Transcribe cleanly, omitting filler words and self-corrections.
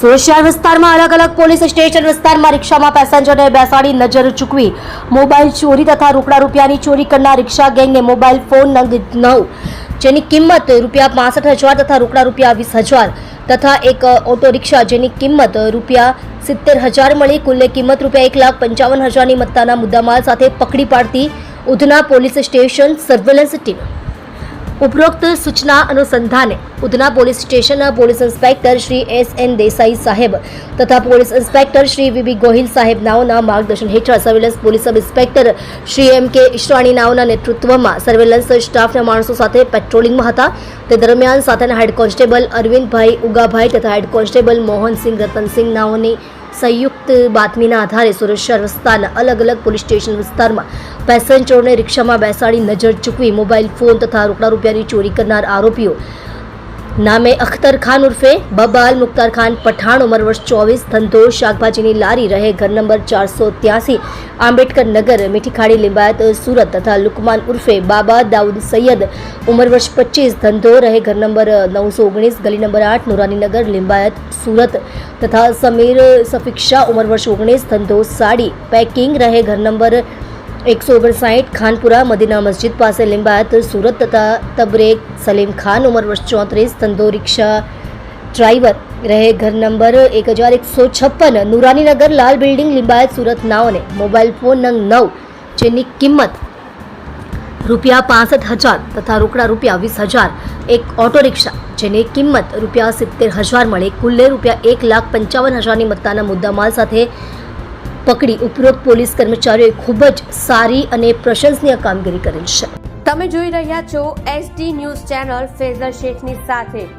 સુરત શહેર વિસ્તારમાં અલગ અલગ પોલીસ સ્ટેશન વિસ્તારમાં રિક્ષામાં પેસેન્જરને બેસાડી નજર ચૂકવી મોબાઈલ ચોરી તથા રોકડા રૂપિયાની ચોરી કરનાર રિક્ષા ગેંગને મોબાઈલ ફોન નંગ 9 જેની કિંમત રૂપિયા 65,000 તથા રોકડા રૂપિયા 20,000 તથા એક ઓટો રિક્ષા જેની કિંમત રૂપિયા 70,000 મળી કુલ કિંમત રૂપિયા 1,55,000ની મત્તાના મુદ્દામાલ સાથે પકડી પાડતી Udhna police station surveillance team ઉપરોક્ત સૂચના અનુસંધાને ઉધના પોલીસ સ્ટેશનના police inspector Shri S.N. Desai સાહેબ તથા police inspector Shri V.B. Gohil સાહેબ નાઓના માર્ગદર્શન હેઠળ surveillance police sub inspector Shri M.K. Ishrani નાઓના નેતૃત્વમાં સર્વેલન્સ સ્ટાફના માણસો સાથે પેટ્રોલિંગમાં હતા. તે દરમિયાન સાથેના હેડ કોન્સ્ટેબલ અરવિંદભાઈ ઉગાભાઈ તથા હેડ કોન્સ્ટેબલ મોહનસિંહ રતનસિંહ નાઓની સંયુક્ત બાતમીના આધારે સુરત શહેર વિસ્તારના અલગ અલગ પોલીસ સ્ટેશન વિસ્તારમાં પેસેન્જરોને રિક્ષામાં બેસાડી નજર ચૂકવી મોબાઈલ ફોન તથા રોકડા રૂપિયાની ચોરી કરનાર આરોપીઓ નામે અખ્તર ખાન ઉર્ફે બબાલ મુખ્તાર ખાન પઠાણ ઉંમર વર્ષ 24 ધંધો શાકભાજીની લારી રહે ઘર નંબર 483 આંબેડકર નગર મીઠીખાડી લિંબાયત સુરત તથા લુકમાન ઉર્ફે બાબા દાઉદ સૈયદ ઉંમર વર્ષ 25 ધંધો રહે ઘર નંબર 919 ગલી નંબર 8 નુરાનીનગર લિંબાયત સુરત તથા સમીર સફીક શાહ ઉંમર વર્ષ 19 ધંધો સાડી પેકિંગ રહે ઘર નંબર 159 ખાનપુરા મદીના મસ્જિદ પાસે લિંબાયત સુરત તથા તબરેક સલીમ ખાન ઉંમર વર્ષ 34 ધંધો રિક્ષા ડ્રાઈવર રહે ઘર નંબર 1156 નુરાનીનગર લાલ બિલ્ડિંગ લિંબાયત સુરત નાઓને મોબાઈલ ફોન નંગ 9 જેની કિંમત રૂપિયા 65,000 તથા રોકડા રૂપિયા 20,000 એક ઓટો રિક્ષા જેની કિંમત રૂપિયા 70,000 મળી કુલ્લે રૂપિયા 1,55,000ની મત્તાના મુદ્દામાલ સાથે પકડી ઉપરોક્ત પોલીસ કર્મચારીઓએ ખૂબ જ સારી અને પ્રશંસનીય કામગીરી કરેલ છે. તમે જોઈ રહ્યા છો SD ન્યૂઝ ચેનલ ફેઝર શેખની સાથે.